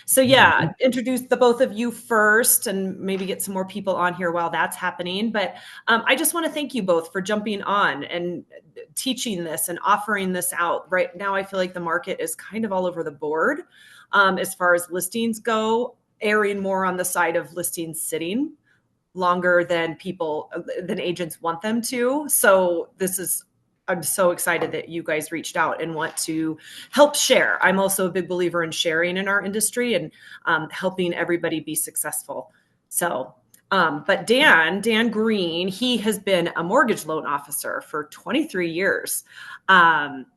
So yeah, introduce the both of you first and maybe get some more people on here while that's happening. But I just want to thank you both for jumping on and teaching this and offering this out. Right now, I feel like the market is kind of all over the board as far as listings go, erring more on the side of listings sitting longer than agents want them to. So I'm so excited that you guys reached out and want to help share. I'm also a big believer in sharing in our industry and helping everybody be successful. So, but Dan Green, he has been a mortgage loan officer for 23 years.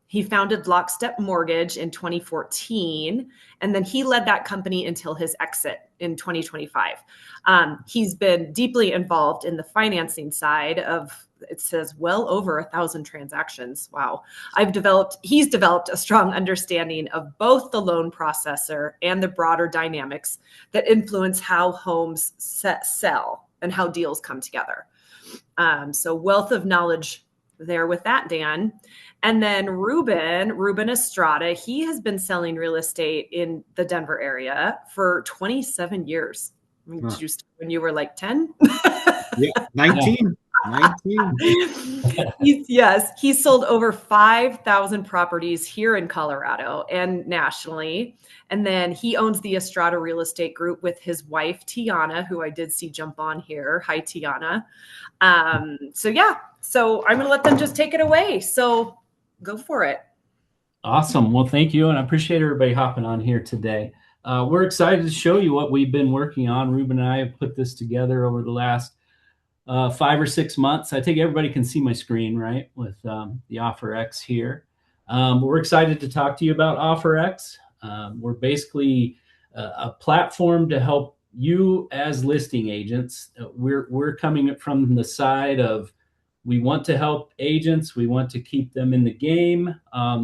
He founded Lockstep Mortgage in 2014, and then he led that company until his exit in 2025. He's been deeply involved in the financing side of, it says, well over 1,000 transactions. Wow. He's developed a strong understanding of both the loan processor and the broader dynamics that influence how homes sell and how deals come together. So wealth of knowledge there with that, Dan. And then Ruben Estrada, he has been selling real estate in the Denver area for 27 years. I mean, did you start when you were like 10? Yeah, 19. 19. He's sold over 5,000 properties here in Colorado and nationally. And then he owns the Estrada Real Estate Group with his wife, Tiana, who I did see jump on here. Hi, Tiana. So I'm going to let them just take it away. So go for it. Awesome. Well, thank you. And I appreciate everybody hopping on here today. We're excited to show you what we've been working on. Ruben and I have put this together over the last 5 or 6 months. I think everybody can see my screen, right, with the OfferX here. We're excited to talk to you about OfferX. We're basically a platform to help you as listing agents. We're coming from the side of, we want to help agents. We want to keep them in the game.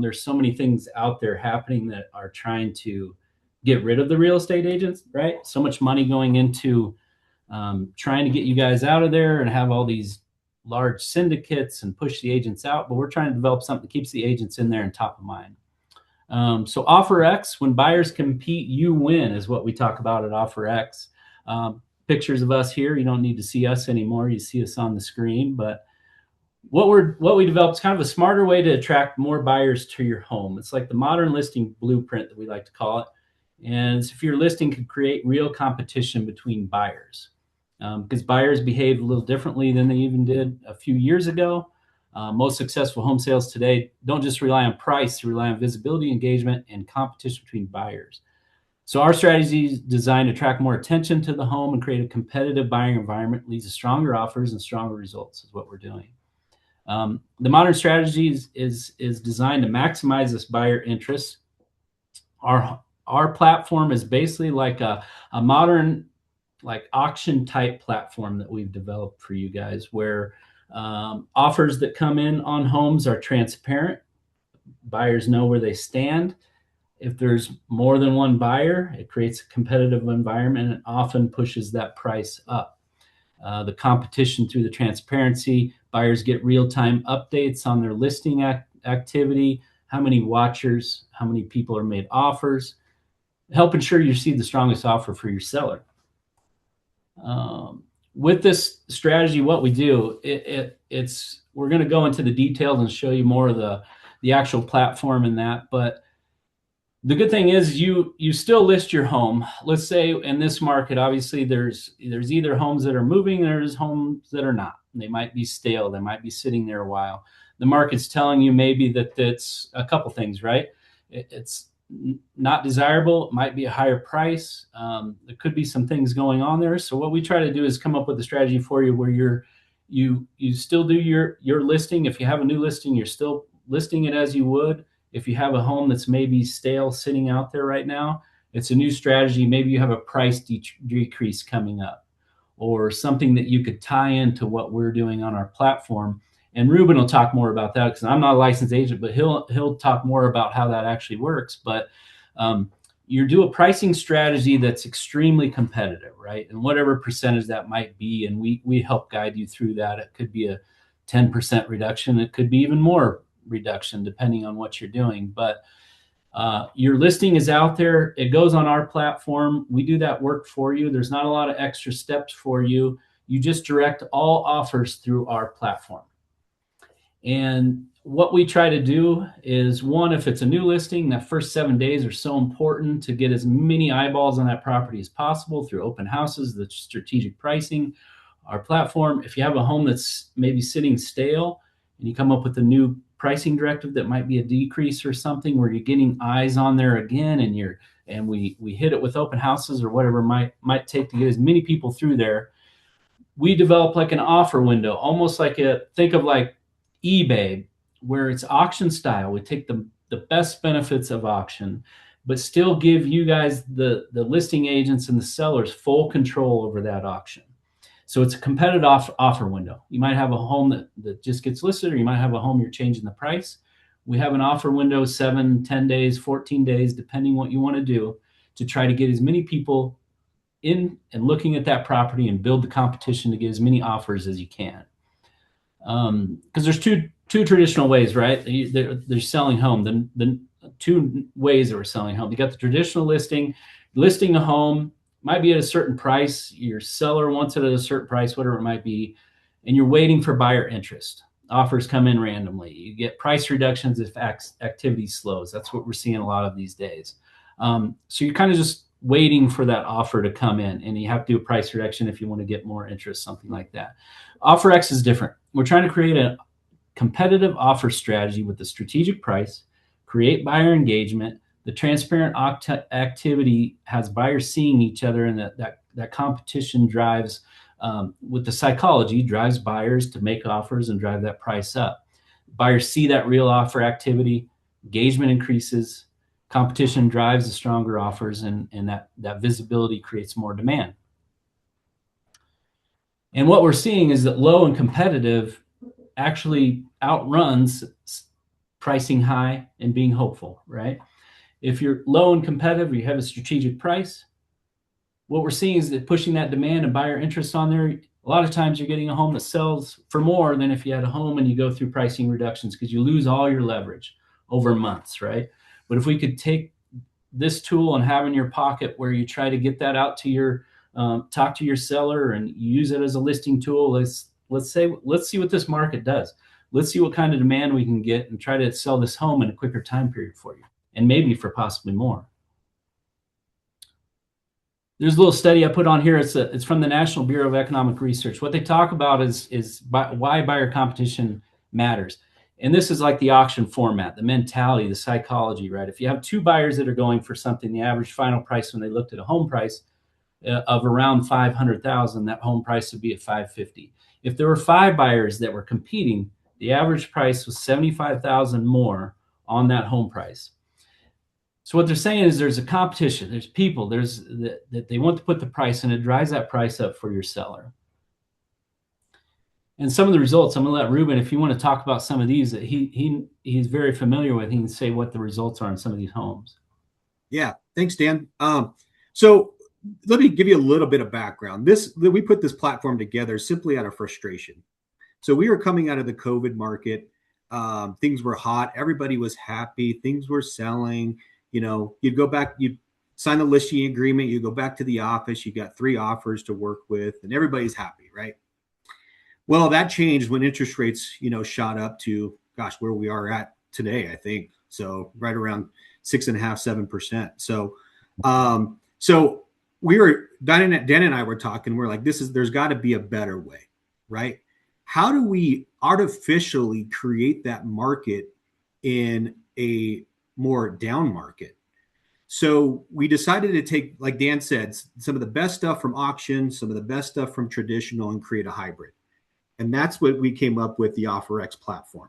There's so many things out there happening that are trying to get rid of the real estate agents, right? So much money going into trying to get you guys out of there and have all these large syndicates and push the agents out. But we're trying to develop something that keeps the agents in there and top of mind. So OfferX, when buyers compete, you win, is what we talk about at OfferX. Pictures of us here. You don't need to see us anymore. You see us on the screen. But what we developed is kind of a smarter way to attract more buyers to your home. It's like the modern listing blueprint that we like to call it. And if your listing could create real competition between buyers, because buyers behave a little differently than they even did a few years ago. Most successful home sales today don't just rely on price, they rely on visibility, engagement, and competition between buyers. So our strategy is designed to attract more attention to the home and create a competitive buying environment, leads to stronger offers and stronger results, is what we're doing. The modern strategy is designed to maximize this buyer interest. Our platform is basically like a modern, like auction type platform that we've developed for you guys, where offers that come in on homes are transparent. Buyers know where they stand. If there's more than one buyer, it creates a competitive environment and often pushes that price up. The competition through the transparency, buyers get real-time updates on their listing activity, how many watchers, how many people are made offers, help ensure you receive the strongest offer for your seller. With this strategy, what we do, we're going to go into the details and show you more of the actual platform and that. But the good thing is you still list your home. Let's say in this market, obviously there's either homes that are moving, there's homes that are not. They might be stale. They might be sitting there a while. The market's telling you maybe that it's a couple things, right? It's not desirable. It might be a higher price. There could be some things going on there. So what we try to do is come up with a strategy for you where you still do your listing. If you have a new listing, you're still listing it as you would. If you have a home that's maybe stale sitting out there right now, it's a new strategy. Maybe you have a price decrease coming up or something that you could tie into what we're doing on our platform. And Ruben will talk more about that because I'm not a licensed agent, but he'll talk more about how that actually works. But you do a pricing strategy that's extremely competitive, right? And whatever percentage that might be, and we help guide you through that. It could be a 10% reduction. It could be even more reduction depending on what you're doing. But Your listing is out there. It goes on our platform. We do that work for you. There's not a lot of extra steps for you. You just direct all offers through our platform. And what we try to do is, one, if it's a new listing, that first 7 days are so important to get as many eyeballs on that property as possible through open houses, the strategic pricing, our platform. If you have a home that's maybe sitting stale and you come up with a new pricing directive that might be a decrease or something where you're getting eyes on there again, and we hit it with open houses or whatever it might take to get as many people through there, we develop like an offer window, almost like think of like eBay, where it's auction style. We take the best benefits of auction, but still give you guys, the listing agents and the sellers, full control over that auction. So it's a competitive offer window. You might have a home that just gets listed, or you might have a home you're changing the price. We have an offer window, 7, 10 days, 14 days, depending what you want to do, to try to get as many people in and looking at that property and build the competition to get as many offers as you can. Because there's two traditional ways, right? They're selling home. The two ways that we're selling home. You got the traditional listing a home, might be at a certain price. Your seller wants it at a certain price, whatever it might be, and you're waiting for buyer interest. Offers come in randomly. You get price reductions if activity slows. That's what we're seeing a lot of these days. So you're kind of just waiting for that offer to come in, and you have to do a price reduction if you want to get more interest, something like that. OfferX is different. We're trying to create a competitive offer strategy with the strategic price, create buyer engagement. The transparent activity has buyers seeing each other, and that competition drives, with the psychology, drives buyers to make offers and drive that price up. Buyers see that real offer activity, engagement increases, competition drives the stronger offers, and that visibility creates more demand. And what we're seeing is that low and competitive actually outruns pricing high and being hopeful, right? If you're low and competitive, you have a strategic price. What we're seeing is that pushing that demand and buyer interest on there, a lot of times you're getting a home that sells for more than if you had a home and you go through pricing reductions, because you lose all your leverage over months, right? But if we could take this tool and have in your pocket where you try to get that out to your, talk to your seller and use it as a listing tool, let's see what this market does. Let's see what kind of demand we can get and try to sell this home in a quicker time period for you, and maybe for possibly more. There's a little study I put on here. It's from the National Bureau of Economic Research. What they talk about is why buyer competition matters. And this is like the auction format, the mentality, the psychology, right? If you have two buyers that are going for something, the average final price when they looked at a home price of around $500,000, that home price would be at $550,000. If there were 5 buyers that were competing, the average price was $75,000 more on that home price. So what they're saying is there's a competition, there's people, that they want to put the price, and it drives that price up for your seller. And some of the results, I'm going to let Ruben, if you want to talk about some of these that he's very familiar with, he can say what the results are in some of these homes. Yeah, thanks, Dan. So let me give you a little bit of background. We put this platform together simply out of frustration. So we were coming out of the COVID market. Things were hot. Everybody was happy. Things were selling. You know, you'd go back, you'd sign the listing agreement, you go back to the office, you got 3 offers to work with, and everybody's happy, right? Well, that changed when interest rates, shot up to, gosh, where we are at today, I think. So right around 6.5%, 7%. So we were, Dan and I were talking, we're like, there's got to be a better way, right? How do we artificially create that market in a more down market? So we decided to take, like Dan said, some of the best stuff from auction, some of the best stuff from traditional, and create a hybrid. And that's what we came up with, the OfferX platform.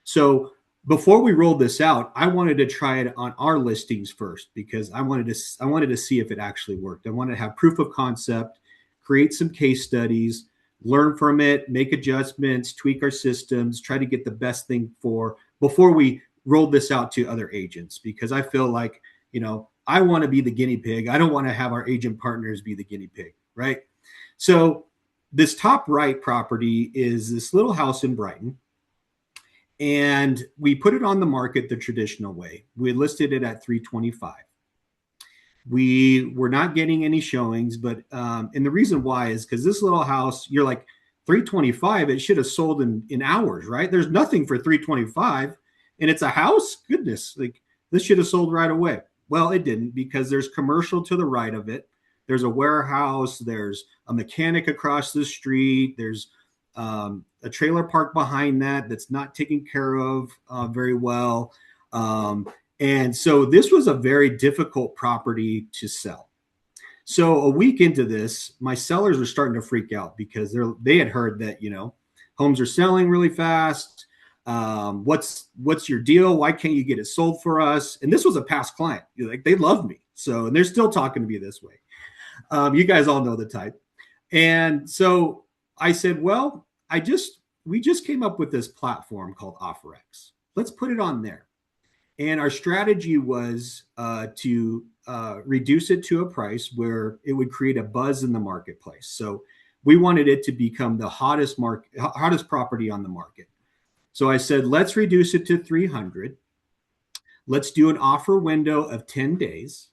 So before we rolled this out, I wanted to try it on our listings first, because I wanted to see if it actually worked. I wanted to have proof of concept, create some case studies, learn from it, make adjustments, tweak our systems, try to get the best thing before we rolled this out to other agents, because I feel like, I want to be the guinea pig. I don't want to have our agent partners be the guinea pig, right? So this top right property is this little house in Brighton. And we put it on the market the traditional way. We listed it at 325. We were not getting any showings, but and the reason why is because this little house, you're like 325, it should have sold in hours, right? There's nothing for 325, and it's a house. Goodness, like this should have sold right away. Well, it didn't, because there's commercial to the right of it. There's a warehouse. There's a mechanic across the street. There's a trailer park behind that's not taken care of very well. And so this was a very difficult property to sell. So a week into this, my sellers were starting to freak out because they had heard that, homes are selling really fast. What's your deal? Why can't you get it sold for us? And this was a past client. Like, they love me. So, and they're still talking to me this way. You guys all know the type. And so I said, well, we just came up with this platform called OfferX. Let's put it on there. And our strategy was to reduce it to a price where it would create a buzz in the marketplace. So we wanted it to become the hottest property on the market. So I said, let's reduce it to 300. Let's do an offer window of 10 days.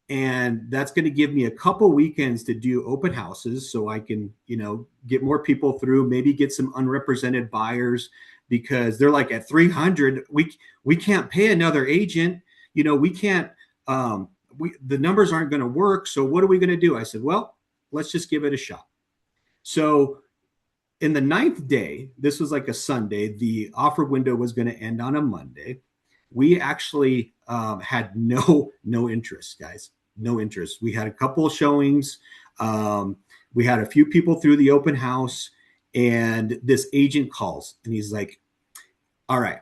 And that's going to give me a couple weekends to do open houses so I can, get more people through, maybe get some unrepresented buyers, because they're like, at 300, we can't pay another agent. We can't, the numbers aren't going to work. So what are we going to do? I said, well, let's just give it a shot. So in the 9th day, this was like a Sunday, the offer window was going to end on a Monday. We actually had no interest, guys. No interest. We had a couple of showings. We had a few people through the open house, and this agent calls and he's like, all right,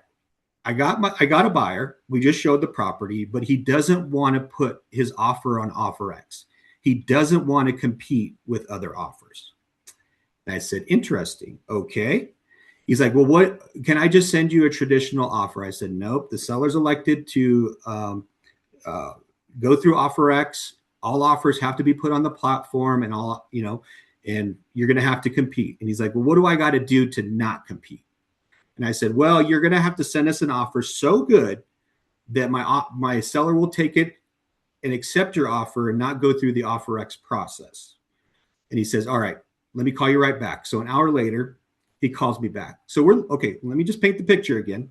I got a buyer. We just showed the property, but he doesn't want to put his offer on OfferX. He doesn't want to compete with other offers. And I said, interesting. Okay. He's like, well, what, can I just send you a traditional offer? I said, nope. The seller's elected to go through OfferX. All offers have to be put on the platform, and and you're going to have to compete. And he's like, well, what do I got to do to not compete? And I said, well, you're going to have to send us an offer so good that my seller will take it and accept your offer and not go through the OfferX process. And he says, all right, let me call you right back. So an hour later, he calls me back. So okay. Let me just paint the picture again.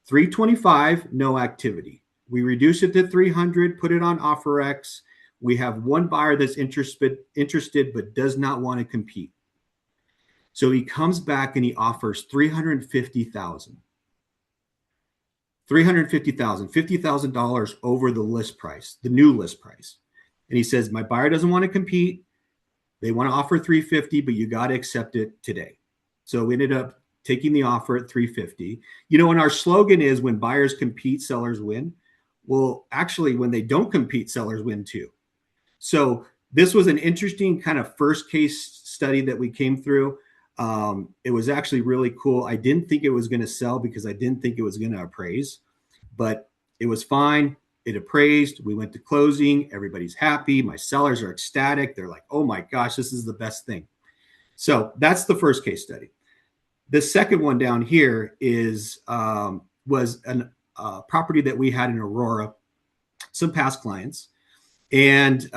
325, no activity. We reduce it to 300, put it on OfferX. We have one buyer that's interested but does not want to compete. So he comes back and he offers $350,000. $50,000 over the list price, the new list price. And he says, my buyer doesn't want to compete. They want to offer 350, but you got to accept it today. So we ended up taking the offer at 350. And our slogan is, when buyers compete, sellers win. Well, actually, when they don't compete, sellers win too. So this was an interesting kind of first case study that we came through. It was actually really cool. I didn't think it was going to sell because I didn't think it was going to appraise, but it was fine. It appraised. We went to closing. Everybody's happy. My sellers are ecstatic. They're like, oh my gosh, this is the best thing. So that's the first case study. The second one down here was a property that we had in Aurora, some past clients, and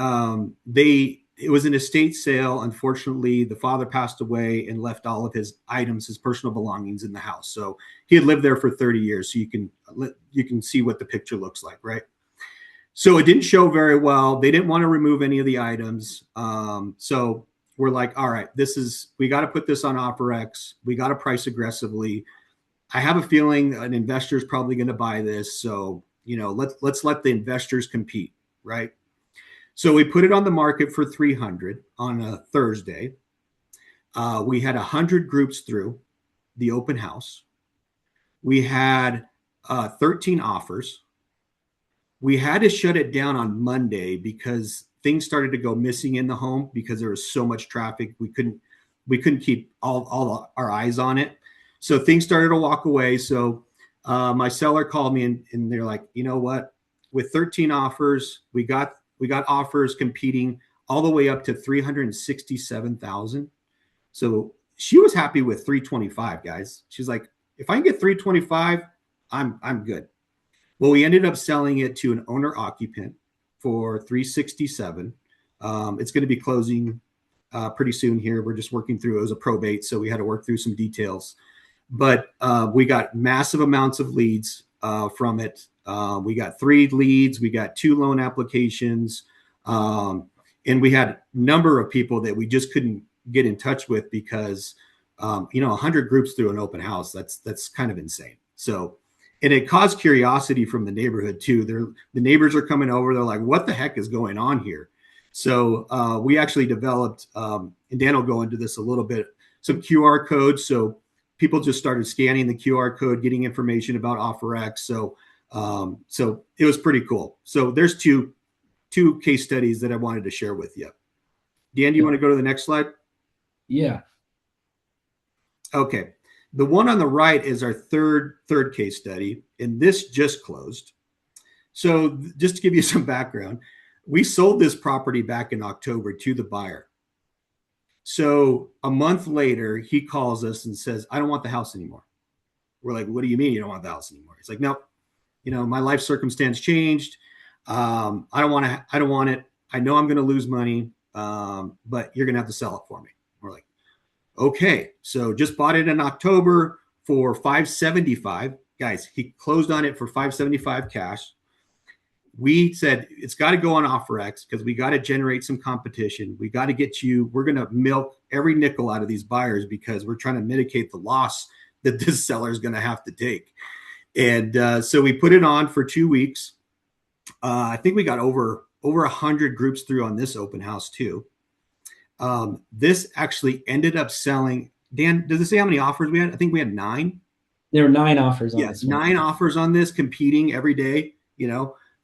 it was an estate sale. Unfortunately, the father passed away and left all of his items, his personal belongings, in the house. So he had lived there for 30 years. So you can see what the picture looks like, right? So it didn't show very well. They didn't want to remove any of the items. So we're like, all right, we got to put this on OfferX. We got to price aggressively. I have a feeling an investor is probably going to buy this. So, let's let the investors compete, right? So we put it on the market for 300 on a Thursday. We had 100 groups through the open house. We had 13 offers. We had to shut it down on Monday because things started to go missing in the home because there was so much traffic. We couldn't keep all our eyes on it. So things started to walk away. So my seller called me and they're like, you know what? With 13 offers, we got offers competing all the way up to 367,000. So she was happy with 325, guys. She's like, if I can get 325, I'm good. Well, we ended up selling it to an owner occupant for 367. It's going to be closing pretty soon here. We're just working through, it was a probate, so we had to work through some details. But we got massive amounts of leads from it. We got 3 leads. We got 2 loan applications. And we had a number of people that we just couldn't get in touch with because, 100 groups through an open house, that's kind of insane. So, and it caused curiosity from the neighborhood too. The neighbors are coming over. They're like, what the heck is going on here? So we actually developed, and Dan will go into this a little bit, some QR codes. So people just started scanning the QR code, getting information about OfferX. So it was pretty cool. So there's two case studies that I wanted to share with you. Dan, do you want to go to the next slide? Yeah. Okay. The one on the right is our third case study, and this just closed. So just to give you some background, we sold this property back in October to the buyer. So a month later, he calls us and says, I don't want the house anymore. We're like, what do you mean you don't want the house anymore? He's like, no, my life circumstance changed. I don't want it. I know I'm going to lose money, but you're going to have to sell it for me. We're like, okay. So just bought it in October for $575. Guys, he closed on it for $575 cash. We said it's got to go on OfferX because we got to generate some competition. We got to get you. We're going to milk every nickel out of these buyers because we're trying to mitigate the loss that this seller is going to have to take. And so we put it on for 2 weeks. I think we got over 100 groups through on this open house too. This actually ended up selling. Dan, does it say how many offers we had? I think we had 9. There were 9 offers on this one. 9 offers on this, competing every day,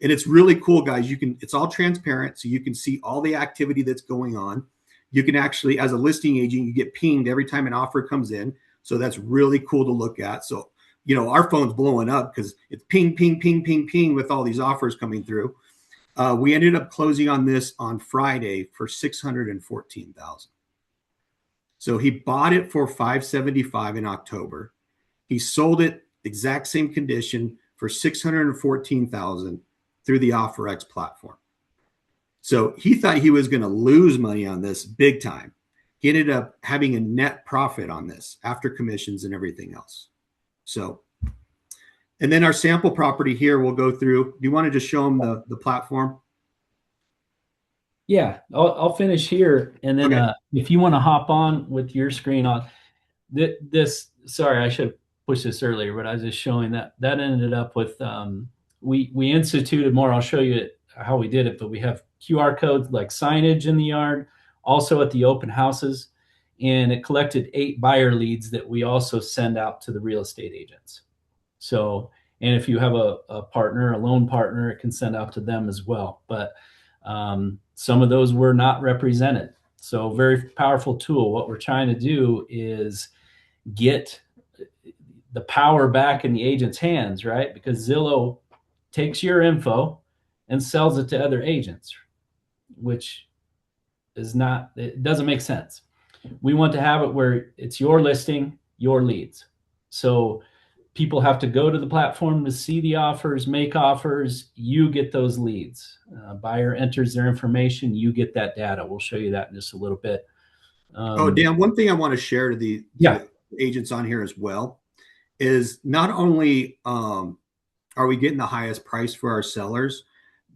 and it's really cool, guys. It's all transparent, so you can see all the activity that's going on. You can actually, as a listing agent, you get pinged every time an offer comes in. So that's really cool to look at. So, our phone's blowing up because it's ping, ping, ping, ping, ping with all these offers coming through. We ended up closing on this on Friday for $614,000. So he bought it for $575 in October. He sold it exact same condition for $614,000 through the OfferX platform. So he thought he was going to lose money on this big time. He ended up having a net profit on this after commissions and everything else. So, and then our sample property here we'll go through. Do you want to just show them the platform? Yeah, I'll finish here, and then Okay. If you want to hop on with your screen on this. Sorry, I should have pushed this earlier, but I was just showing that ended up with we instituted more. I'll show you how we did it, but we have QR codes like signage in the yard, also at the open houses, and it collected 8 buyer leads that we also send out to the real estate agents. So, and if you have a partner, a loan partner, it can send out to them as well. But some of those were not represented. So very powerful tool. What we're trying to do is get the power back in the agent's hands, right? Because Zillow takes your info and sells it to other agents, which is not, it doesn't make sense. We want to have it where it's your listing, your leads. So people have to go to the platform to see the offers, make offers. You get those leads. Buyer enters their information. You get that data. We'll show you that in just a little bit. Dan, one thing I want to share to the agents on here as well is not only are we getting the highest price for our sellers,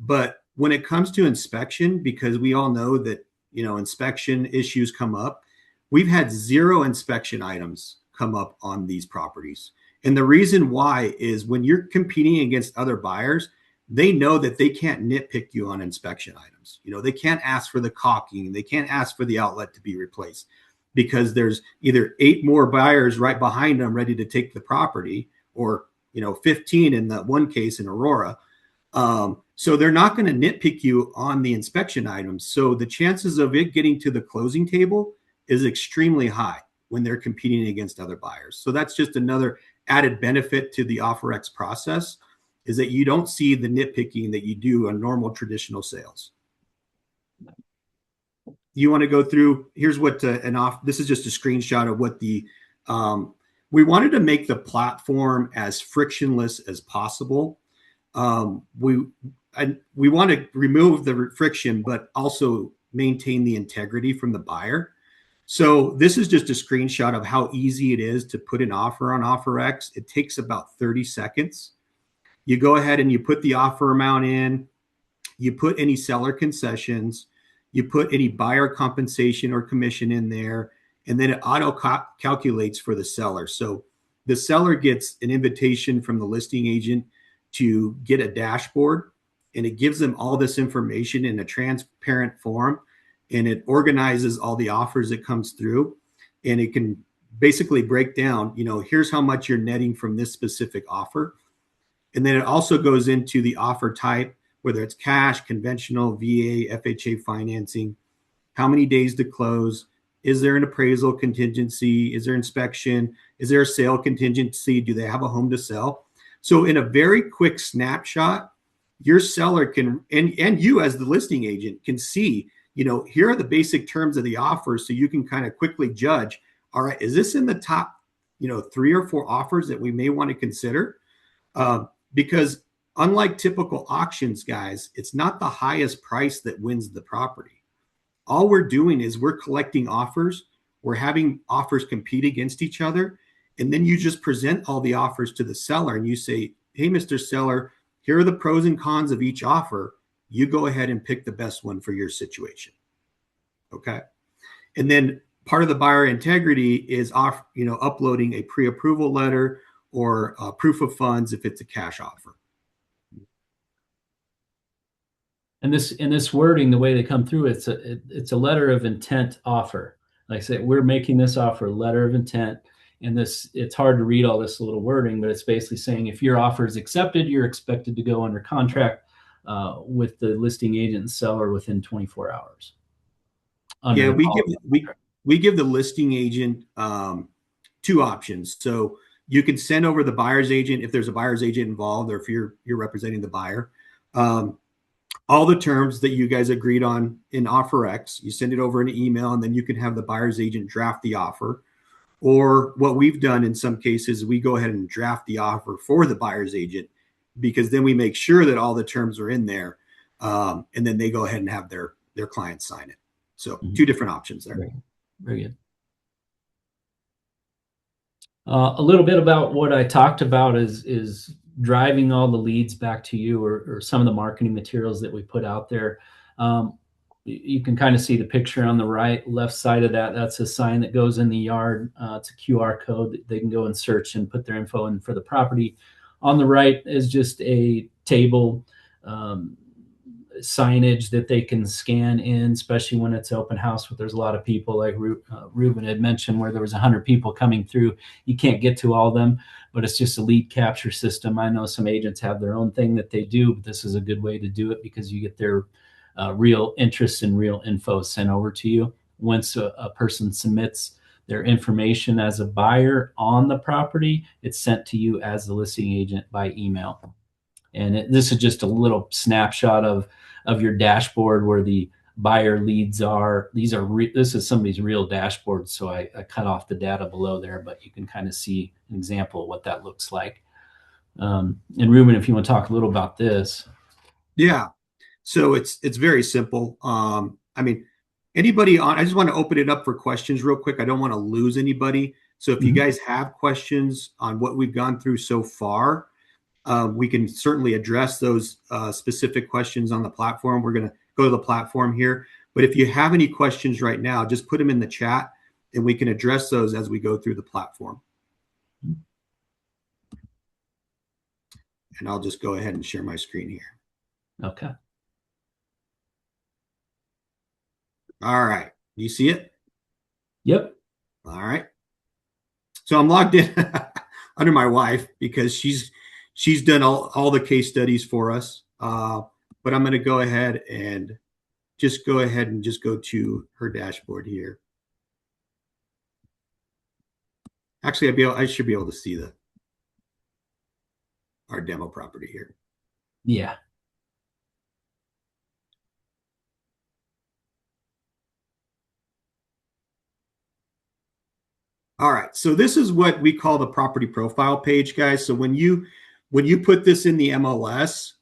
but when it comes to inspection, because we all know that, inspection issues come up, we've had 0 inspection items come up on these properties. And the reason why is when you're competing against other buyers, they know that they can't nitpick you on inspection items. They can't ask for the caulking. They can't ask for the outlet to be replaced because there's either 8 more buyers right behind them ready to take the property or, 15 in that one case in Aurora. So they're not going to nitpick you on the inspection items. So the chances of it getting to the closing table is extremely high when they're competing against other buyers. So that's just another added benefit to the OfferX process, is that you don't see the nitpicking that you do on normal traditional sales. You want to go through, here's what this is just a screenshot of what we wanted to make the platform as frictionless as possible. We want to remove the friction, but also maintain the integrity from the buyer. So this is just a screenshot of how easy it is to put an offer on OfferX. It takes about 30 seconds. You go ahead and you put the offer amount in, you put any seller concessions, you put any buyer compensation or commission in there, and then it auto calculates for the seller. So the seller gets an invitation from the listing agent to get a dashboard, and it gives them all this information in a transparent form, and it organizes all the offers that comes through, and it can basically break down, here's how much you're netting from this specific offer. And then it also goes into the offer type, whether it's cash, conventional, VA, FHA financing, how many days to close, is there an appraisal contingency, is there inspection, is there a sale contingency, do they have a home to sell? So in a very quick snapshot, your seller can, and you as the listing agent can see, here are the basic terms of the offer, so you can kind of quickly judge, all right, is this in the top, 3 or 4 offers that we may want to consider? Because unlike typical auctions, guys, it's not the highest price that wins the property. All we're doing is we're collecting offers. We're having offers compete against each other. And then you just present all the offers to the seller and you say, hey, Mr. Seller, here are the pros and cons of each offer. You go ahead and pick the best one for your situation. Okay. And then part of the buyer integrity is uploading a pre-approval letter or proof of funds if it's a cash offer. And this wording, the way they come through, it's a letter of intent offer. Like I said, we're making this offer, letter of intent. And it's hard to read all this little wording, but it's basically saying if your offer is accepted, you're expected to go under contract with the listing agent and seller within 24 hours. Yeah, we give the listing agent 2 options. So you can send over the buyer's agent if there's a buyer's agent involved, or if you're representing the buyer. All the terms that you guys agreed on in OfferX, you send it over an email, and then you can have the buyer's agent draft the offer. Or what we've done in some cases, we go ahead and draft the offer for the buyer's agent, because then we make sure that all the terms are in there, and then they go ahead and have their client sign it. So 2 different options there. Very good. A little bit about what I talked about is driving all the leads back to you, or some of the marketing materials that we put out there. You can kind of see the picture on the left side of that. That's a sign that goes in the yard. It's a QR code that they can go and search and put their info in for the property. On the right is just a table signage that they can scan in, especially when it's open house, where there's a lot of people, like Ruben had mentioned, where there was 100 people coming through. You can't get to all of them, but it's just a lead capture system. I know some agents have their own thing that they do, but this is a good way to do it because you get their real interest and real info sent over to you. Once a person submits their information as a buyer on the property, it's sent to you as the listing agent by email. And this is just a little snapshot of your dashboard where the buyer leads are. This is somebody's real dashboard, so I cut off the data below there, but you can kind of see an example of what that looks like. And Ruben, if you want to talk a little about this. Yeah. So it's very simple. Anybody on, I just want to open it up for questions real quick. I don't want to lose anybody. So if you guys have questions on what we've gone through so far, we can certainly address those specific questions on the platform. We're going to go to the platform here. But if you have any questions right now, just put them in the chat and we can address those as we go through the platform. And I'll just go ahead and share my screen here. Okay. All right. You see it? Yep. All right. So I'm logged in under my wife because she's done all the case studies for us. But I'm going to go ahead and just go to her dashboard here. Actually, I should be able to see our demo property here. Yeah. All right. So this is what we call the property profile page, guys. So when you put this in the MLS,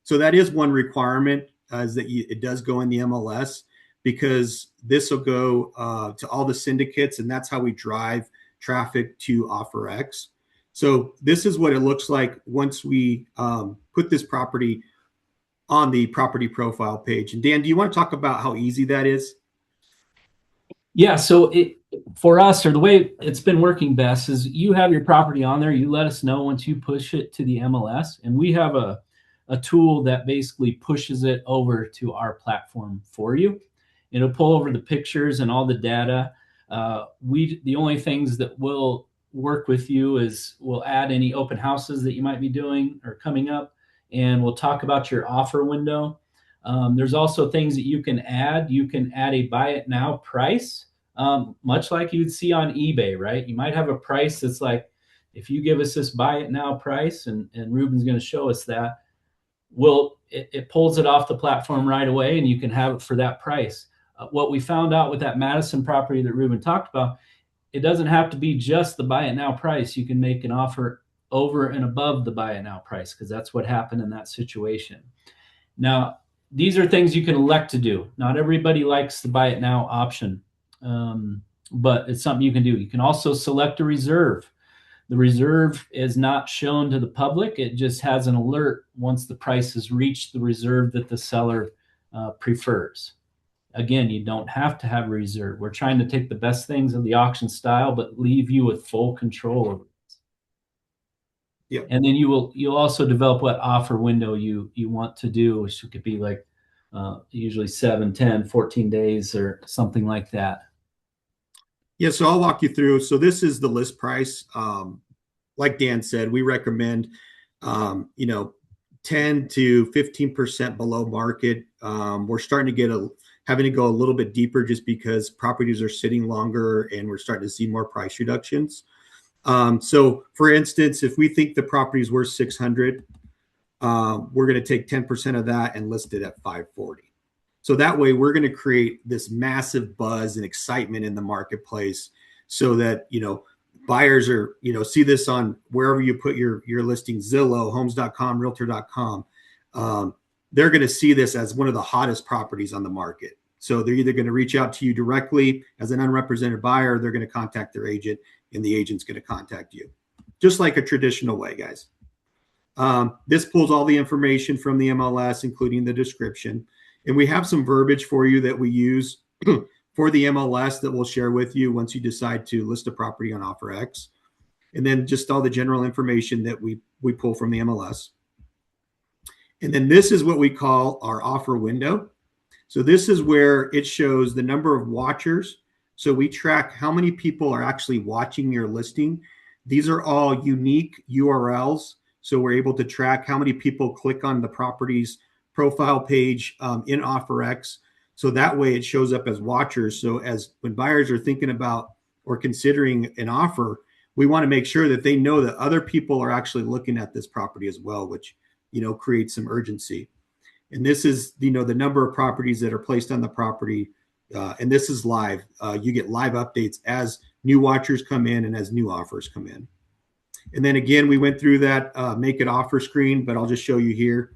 so that is one requirement, is that it does go in the MLS, because this will go to all the syndicates, and that's how we drive traffic to OfferX. So this is what it looks like once we put this property on the property profile page. And Dan, do you want to talk about how easy that is? Yeah, so for us, or the way it's been working best, is you have your property on there. You let us know once you push it to the MLS, and we have a tool that basically pushes it over to our platform for you. It'll pull over the pictures and all the data. The only things that will work with you is we'll add any open houses that you might be doing or coming up, and we'll talk about your offer window. There's also things that you can add. You can add a buy it now price, much like you'd see on eBay, right? You might have a price that's like, if you give us this buy it now price, and Ruben's going to show us that, it pulls it off the platform right away, and you can have it for that price. What we found out with that Madison property that Ruben talked about, it doesn't have to be just the buy it now price. You can make an offer over and above the buy it now price, because that's what happened in that situation. Now, these are things you can elect to do. Not everybody likes the buy it now option, but it's something you can do. You can also select a reserve. The reserve is not shown to the public. It just has an alert once the price has reached the reserve that the seller prefers. Again, you don't have to have a reserve. We're trying to take the best things of the auction style, but leave you with full control over it. Yeah. And then you'll also develop what offer window you want to do, which could be like usually 7, 10, 14 days or something like that. Yeah, so I'll walk you through. So this is the list price. Like Dan said, we recommend 10 to 15% below market. We're starting to having to go a little bit deeper, just because properties are sitting longer and we're starting to see more price reductions. So for instance, if we think the property is worth 600, we're going to take 10% of that and list it at 540. So that way we're going to create this massive buzz and excitement in the marketplace, so that, buyers are, see this on wherever you put your listing, Zillow, homes.com, realtor.com. They're going to see this as one of the hottest properties on the market. So they're either going to reach out to you directly as an unrepresented buyer, or they're going to contact their agent, and the agent's going to contact you, just like a traditional way, guys. This pulls all the information from the MLS, including the description. And we have some verbiage for you that we use for the MLS that we'll share with you once you decide to list a property on OfferX. And then just all the general information that we pull from the MLS. And then this is what we call our offer window. So this is where it shows the number of watchers. So we track how many people are actually watching your listing. These are all unique URLs. So we're able to track how many people click on the property's profile page in OfferX. So that way it shows up as watchers. So when buyers are thinking about or considering an offer, we want to make sure that they know that other people are actually looking at this property as well, which, creates some urgency. And this is, the number of properties that are placed on the property. And this is live. You get live updates as new watchers come in and as new offers come in. And then again, we went through that make it offer screen, but I'll just show you here.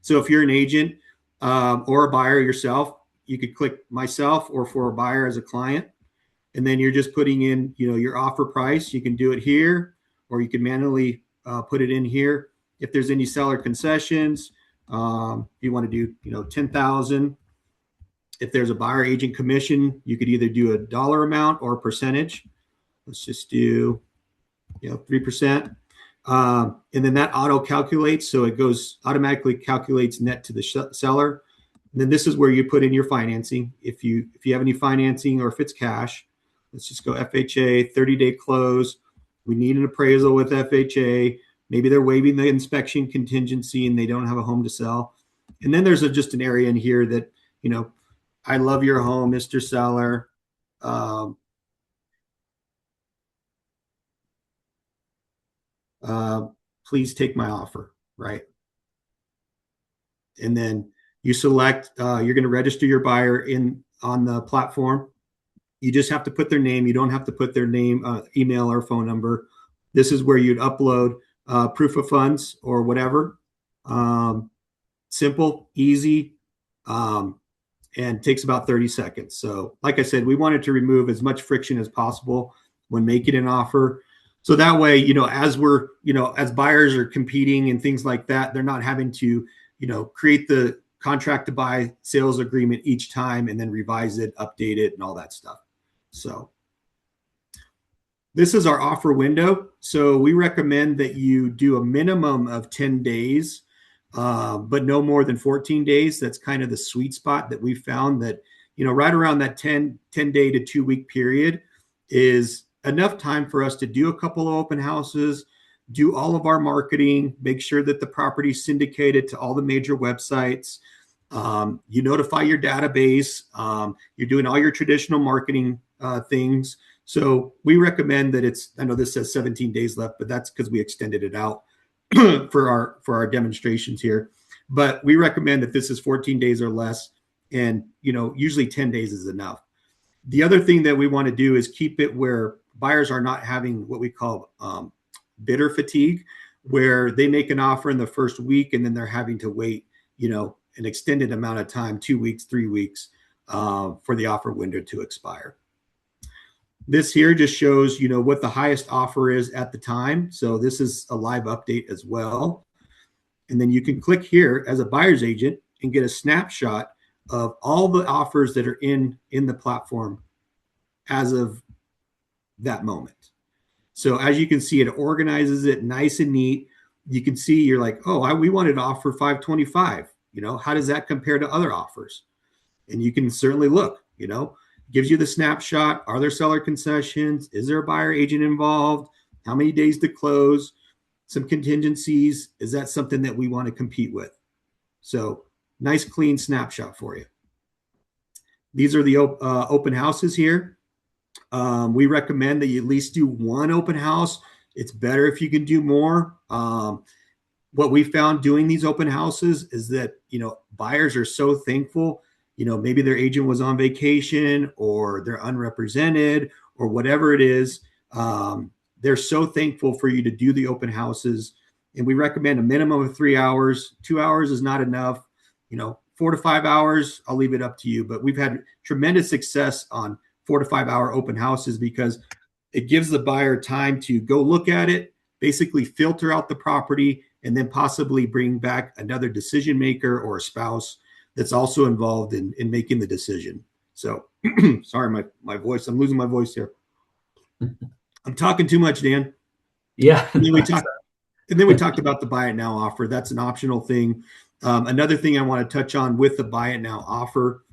So if you're an agent or a buyer yourself, you could click myself or for a buyer as a client. And then you're just putting in, your offer price. You can do it here, or you can manually put it in here. If there's any seller concessions, if you want to do, 10,000. If there's a buyer agent commission, you could either do a dollar amount or a percentage. Let's just do, 3%. And then that auto calculates. So it automatically calculates net to the seller. And then this is where you put in your financing. If you have any financing, or if it's cash, let's just go FHA, 30-day close. We need an appraisal with FHA. Maybe they're waiving the inspection contingency and they don't have a home to sell. And then there's just an area in here that, I love your home, Mr. Seller. Please take my offer, right? And then you select, you're going to register your buyer on the platform. You just have to put their name. You don't have to put their name, email, or phone number. This is where you'd upload proof of funds or whatever. Simple, easy, and takes about 30 seconds. So like I said, we wanted to remove as much friction as possible when making an offer. So that way, as we're, as buyers are competing and things like that, they're not having to, create the contract to buy sales agreement each time and then revise it, update it, and all that stuff. So this is our offer window. So we recommend that you do a minimum of 10 days, but no more than 14 days. That's kind of the sweet spot that we found, that, right around that 10 day to 2 week period is enough time for us to do a couple of open houses, do all of our marketing, make sure that the property is syndicated to all the major websites. You notify your database. You're doing all your traditional marketing things. So we recommend that I know this says 17 days left, but that's because we extended it out for our demonstrations here. But we recommend that this is 14 days or less, and usually 10 days is enough. The other thing that we want to do is keep it where buyers are not having what we call bidder fatigue, where they make an offer in the first week and then they're having to wait, an extended amount of time, 2 weeks, 3 weeks, for the offer window to expire. This here just shows, what the highest offer is at the time. So this is a live update as well. And then you can click here as a buyer's agent and get a snapshot of all the offers that are in the platform as of that moment. So as you can see, it organizes it nice and neat. You can see, you're like, oh, we wanted to offer 525. How does that compare to other offers? And you can certainly look, gives you the snapshot. Are there seller concessions? Is there a buyer agent involved? How many days to close? Some contingencies. Is that something that we want to compete with? So nice, clean snapshot for you. These are the open houses here. We recommend that you at least do one open house. It's better if you can do more. What we found doing these open houses is that, buyers are so thankful. Maybe their agent was on vacation or they're unrepresented or whatever it is. They're so thankful for you to do the open houses. And we recommend a minimum of 3 hours. 2 hours is not enough. 4 to 5 hours, I'll leave it up to you. But we've had tremendous success on 4 to 5 hour open houses because it gives the buyer time to go look at it, basically filter out the property, and then possibly bring back another decision maker or a spouse that's also involved in making the decision. So sorry, my voice, I'm losing my voice here. I'm talking too much, Dan. Yeah. And then we talked about the buy it now offer. That's an optional thing. Another thing I want to touch on with the buy it now offer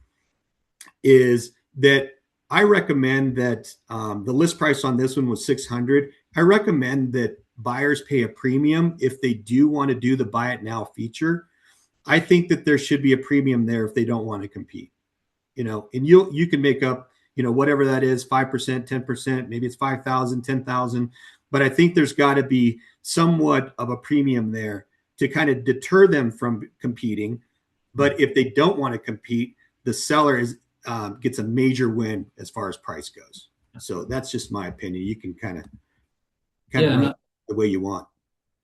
is that I recommend that the list price on this one was $600. I recommend that buyers pay a premium if they do want to do the buy it now feature. I think that there should be a premium there if they don't want to compete, and you can make up, whatever that is, 5%, 10%, maybe it's 5,000, 10,000. But I think there's got to be somewhat of a premium there to kind of deter them from competing. But if they don't want to compete, the seller gets a major win as far as price goes. So that's just my opinion. You can kind of run it the way you want.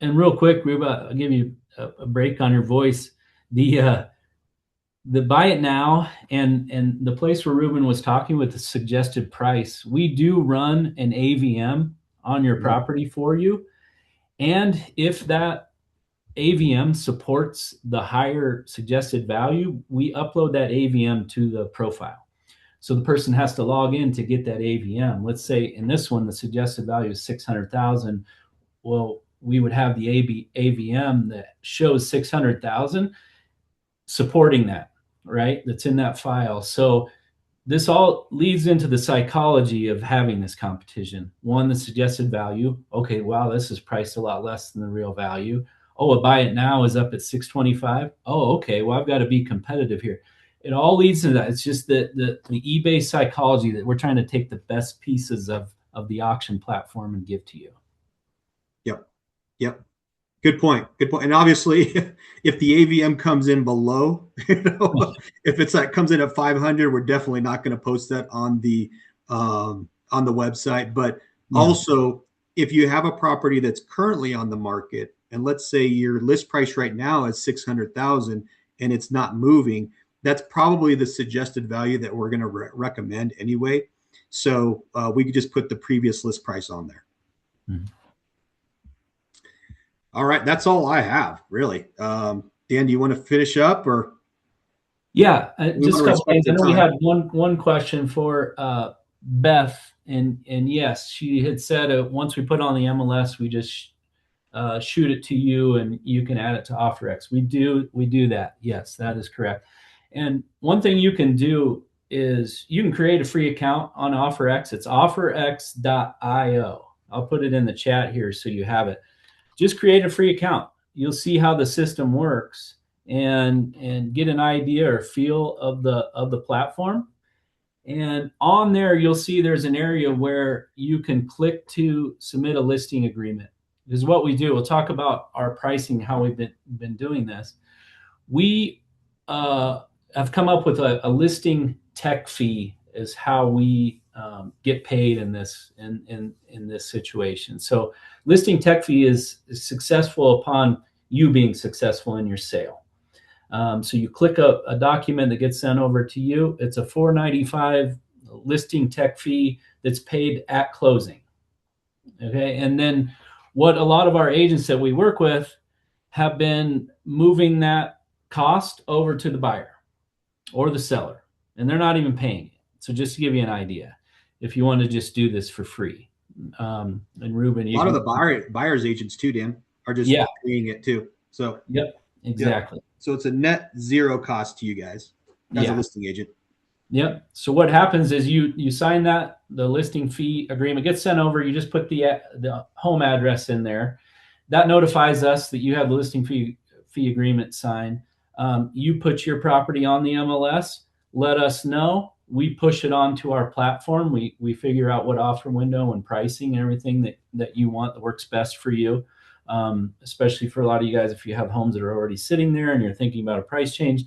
And real quick, Ruben, I'll give you a break on your voice. The buy it now and the place where Ruben was talking with the suggested price, we do run an AVM on your property for you. And if that AVM supports the higher suggested value, we upload that AVM to the profile. So the person has to log in to get that AVM. Let's say in this one, the suggested value is 600,000. Well, we would have the AVM that shows 600,000 supporting that, right? That's in that file. So this all leads into the psychology of having this competition. One, the suggested value. Okay, wow, this is priced a lot less than the real value. Oh, a buy it now is up at 625. Oh, okay, well, I've got to be competitive here. It all leads to that. It's just the eBay psychology that we're trying to take the best pieces of the auction platform and give to you. Yep. Good point. And obviously, if the AVM comes in below, if it's comes in at 500, we're definitely not going to post that on the on the website. But Yeah. also, if you have a property that's currently on the market, and let's say your list price right now is 600,000 and it's not moving, that's probably the suggested value that we're going to recommend anyway. So we could just put the previous list price on there. Mm-hmm. All right, that's all I have, really. Dan, do you want to finish up, or? Yeah, just a couple things. I know we had time. one question for Beth, and yes, she had said once we put on the MLS, we just shoot it to you, and you can add it to OfferX. We do that. Yes, that is correct. And one thing you can do is you can create a free account on OfferX. It's offerx.io. I'll put it in the chat here so you have it. Just create a free account. You'll see how the system works and get an idea or feel of the platform. And on there, you'll see there's an area where you can click to submit a listing agreement. This is what we do. We'll talk about our pricing, how we've been doing this. We have come up with a listing tech fee is how we get paid in this situation. So listing tech fee is successful upon you being successful in your sale. So you click a document that gets sent over to you. It's a $4.95 listing tech fee that's paid at closing. Okay, and then what a lot of our agents that we work with have been moving that cost over to the buyer or the seller, and they're not even paying it. So just to give you an idea, if you want to just do this for free, and Ruben, a lot of the buyers agents too, Dan, are just paying it too. So yep, exactly. Yeah. So it's a net zero cost to you guys as a listing agent. Yep. So what happens is you sign the listing fee agreement, gets sent over. You just put the home address in there. That notifies us that you have the listing fee agreement signed. You put your property on the MLS. Let us know. We push it onto our platform. We figure out what offer window and pricing and everything that you want that works best for you. Especially for a lot of you guys, if you have homes that are already sitting there and you're thinking about a price change,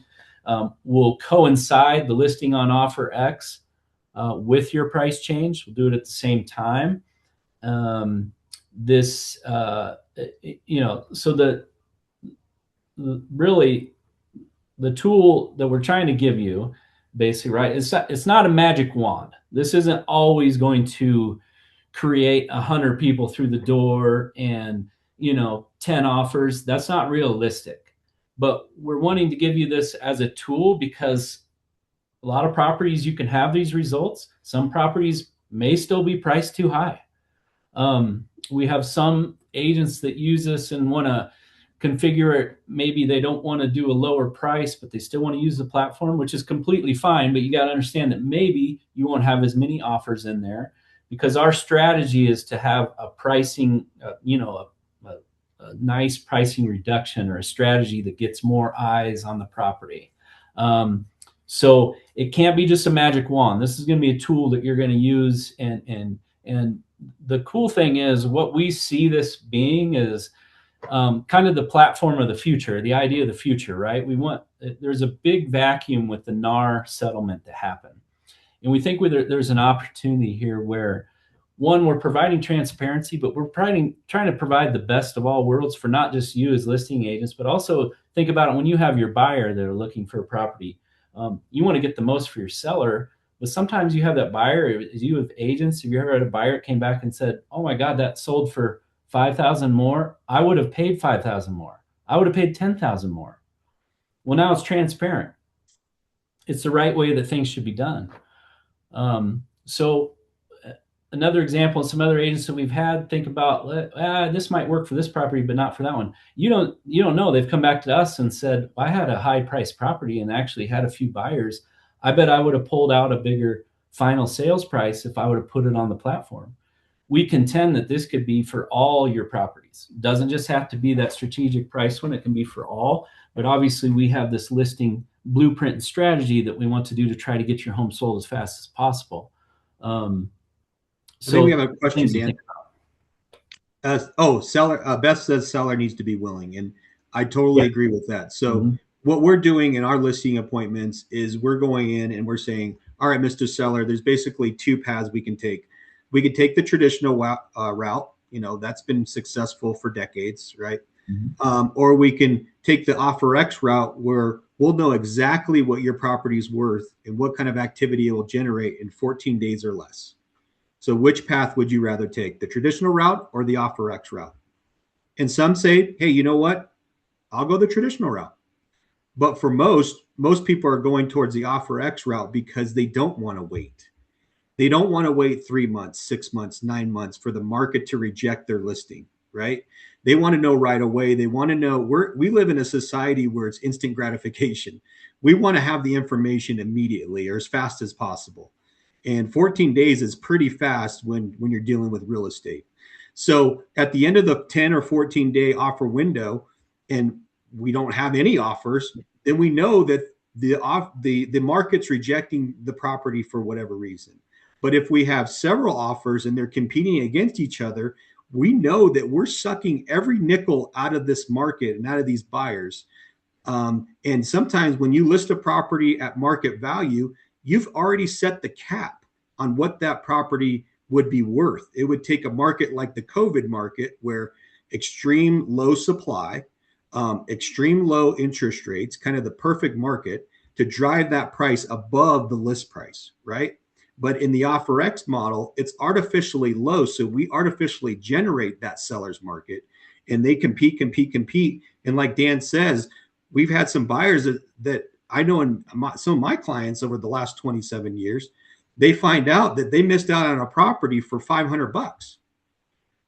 we'll coincide the listing on OfferX with your price change. We'll do it at the same time. So really the tool that we're trying to give you, basically, right? It's not a magic wand. This isn't always going to create 100 people through the door and 10 offers. That's not realistic. But we're wanting to give you this as a tool because a lot of properties you can have these results. Some properties may still be priced too high. We have some agents that use this and want to configure it. Maybe they don't want to do a lower price, but they still want to use the platform, which is completely fine. But you got to understand that maybe you won't have as many offers in there because our strategy is to have a pricing, a nice pricing reduction or a strategy that gets more eyes on the property. So it can't be just a magic wand. This is going to be a tool that you're going to use. And the cool thing is what we see this being is kind of the platform of the future, the idea of the future, right? There's a big vacuum with the NAR settlement to happen. And we think there's an opportunity here where, one, we're providing transparency, but we're trying to provide the best of all worlds for not just you as listing agents, but also think about it when you have your buyer that are looking for a property. You want to get the most for your seller, but sometimes you have that buyer, you have agents. Have you ever had a buyer that came back and said, oh my God, that sold for $5,000 more? I would have paid $5,000 more. I would have paid $10,000 more. Well, now it's transparent. It's the right way that things should be done. So another example, some other agents that we've had think about, this might work for this property, but not for that one. You don't know. They've come back to us and said, I had a high priced property and actually had a few buyers. I bet I would have pulled out a bigger final sales price if I would have put it on the platform. We contend that this could be for all your properties. It doesn't just have to be that strategic price one. It can be for all. But obviously, we have this listing blueprint and strategy that we want to do to try to get your home sold as fast as possible. So I think we have a question, Dan. Seller. Beth says seller needs to be willing, and I totally agree with that. So what we're doing in our listing appointments is we're going in and we're saying, all right, Mr. Seller, there's basically two paths we can take. We could take the traditional route, that's been successful for decades, right? Or we can take the OfferX route where we'll know exactly what your property is worth and what kind of activity it will generate in 14 days or less. So which path would you rather take, the traditional route or the OfferX route? And some say, hey, you know what? I'll go the traditional route. But for most people are going towards the OfferX route because they don't want to wait. They don't want to wait 3 months, 6 months, 9 months for the market to reject their listing, right? They want to know right away. They want to know we live in a society where it's instant gratification. We want to have the information immediately or as fast as possible. And 14 days is pretty fast when you're dealing with real estate. So at the end of the 10 or 14 day offer window, and we don't have any offers, then we know that the market's rejecting the property for whatever reason. But if we have several offers and they're competing against each other, we know that we're sucking every nickel out of this market and out of these buyers. And sometimes when you list a property at market value, you've already set the cap on what that property would be worth. It would take a market like the COVID market where extreme low supply, extreme low interest rates, kind of the perfect market to drive that price above the list price, right? But in the OfferX model, it's artificially low. So we artificially generate that seller's market and they compete. And like Dan says, we've had some buyers that I know in some of my clients over the last 27 years, they find out that they missed out on a property for $500.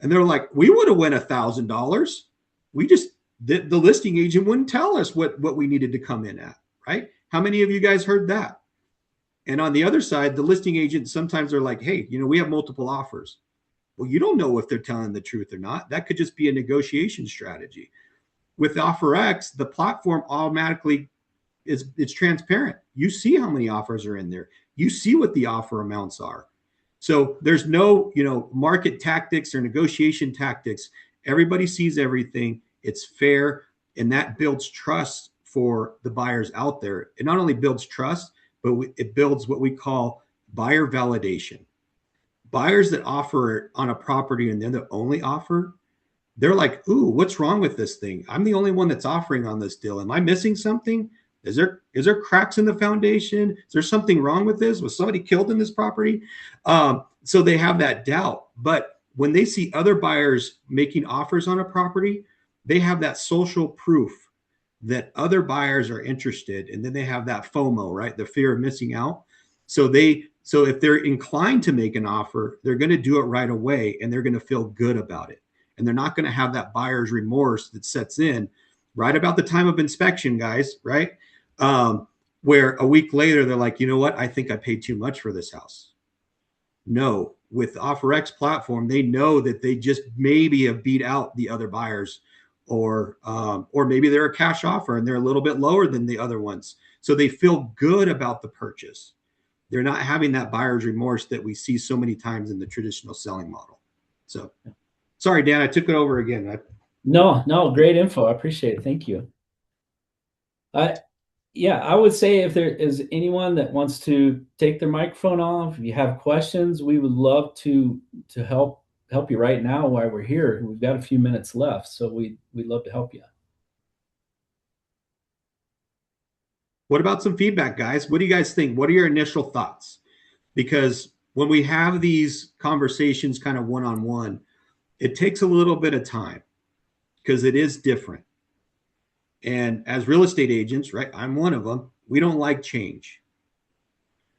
And they're like, we would have went $1,000. We just, the listing agent wouldn't tell us what we needed to come in at, right? How many of you guys heard that? And on the other side, the listing agents sometimes are like, hey, we have multiple offers. Well, you don't know if they're telling the truth or not. That could just be a negotiation strategy. With OfferX, the platform automatically it's transparent. You see how many offers are in there. You see what the offer amounts are. So there's no, market tactics or negotiation tactics. Everybody sees everything. It's fair. And that builds trust for the buyers out there. It not only builds trust, but it builds what we call buyer validation. Buyers that offer on a property and they're the only offer, they're like, ooh, what's wrong with this thing? I'm the only one that's offering on this deal. Am I missing something? Is there cracks in the foundation? Is there something wrong with this? Was somebody killed in this property? So they have that doubt. But when they see other buyers making offers on a property, they have that social proof that other buyers are interested. And then they have that FOMO, right? The fear of missing out. So if they're inclined to make an offer, they're going to do it right away and they're going to feel good about it. And they're not going to have that buyer's remorse that sets in right about the time of inspection, guys, right? Where a week later, they're like, you know what? I think I paid too much for this house. No, with the OfferX platform, they know that they just maybe have beat out the other buyers or maybe they're a cash offer and they're a little bit lower than the other ones. So they feel good about the purchase. They're not having that buyer's remorse that we see so many times in the traditional selling model. So sorry, Dan, I took it over again. No, great info. I appreciate it. Thank you. Yeah, I would say if there is anyone that wants to take their microphone off, if you have questions, we would love to help you right now while we're here. We've got a few minutes left, so we'd love to help you. What about some feedback, guys? What do you guys think? What are your initial thoughts? Because when we have these conversations kind of one-on-one, it takes a little bit of time because it is different. And as real estate agents, right, I'm one of them, we don't like change.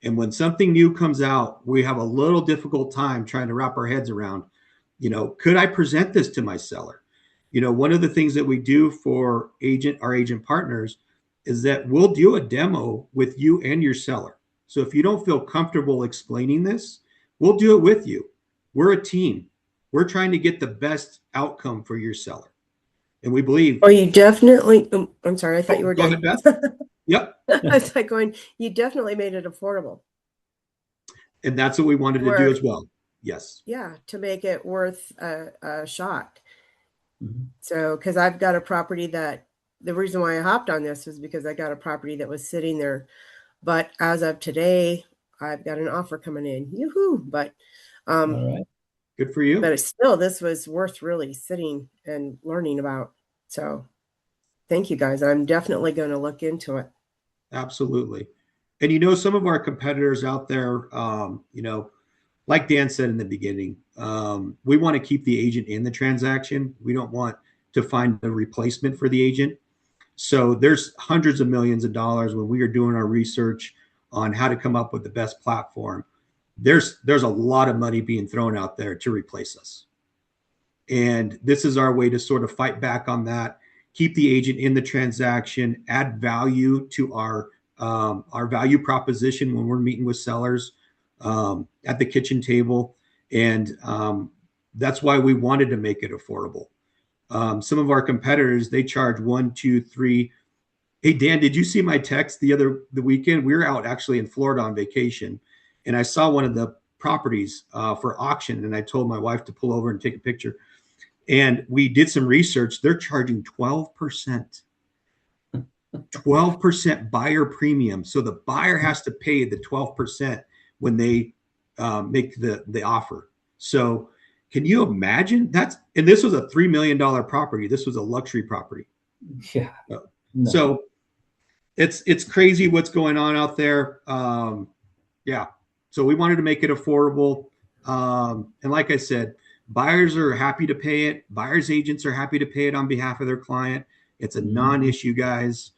And when something new comes out, we have a little difficult time trying to wrap our heads around, could I present this to my seller? One of the things that we do for our agent partners is that we'll do a demo with you and your seller. So if you don't feel comfortable explaining this, we'll do it with you. We're a team. We're trying to get the best outcome for your seller. And we believe. Or you definitely, I'm sorry, I thought you were done. Go ahead, Beth. Yep. I was like going, you definitely made it affordable. And that's what we wanted to do as well. Yes. Yeah, to make it worth a shot. Mm-hmm. So, because I've got a property that the reason why I hopped on this was because I got a property that was sitting there. But as of today, I've got an offer coming in. Yoo-hoo. But All right. Good for you. but it's still, this was worth really sitting and learning about. So thank you guys. I'm definitely going to look into it. Absolutely. And you know, some of our competitors out there, you know, like Dan said in the beginning, we want to keep the agent in the transaction. We don't want to find a replacement for the agent. So there's hundreds of millions of dollars when we are doing our research on how to come up with the best platform. There's a lot of money being thrown out there to replace us. And this is our way to sort of fight back on that, keep the agent in the transaction, add value to our value proposition when we're meeting with sellers at the kitchen table. And that's why we wanted to make it affordable. Some of our competitors, they charge 1, 2, 3. Hey, Dan, did you see my text the weekend? We were out actually in Florida on vacation, and I saw one of the properties for auction, and I told my wife to pull over and take a picture. And we did some research. They're charging 12%. 12% buyer premium. So the buyer has to pay the 12% when they make the offer. So can you imagine and this was a $3 million property. This was a luxury property. Yeah. No. No. So it's crazy what's going on out there. Yeah. So we wanted to make it affordable. And like I said, buyers are happy to pay it. Buyers agents are happy to pay it on behalf of their client. It's a non-issue, guys.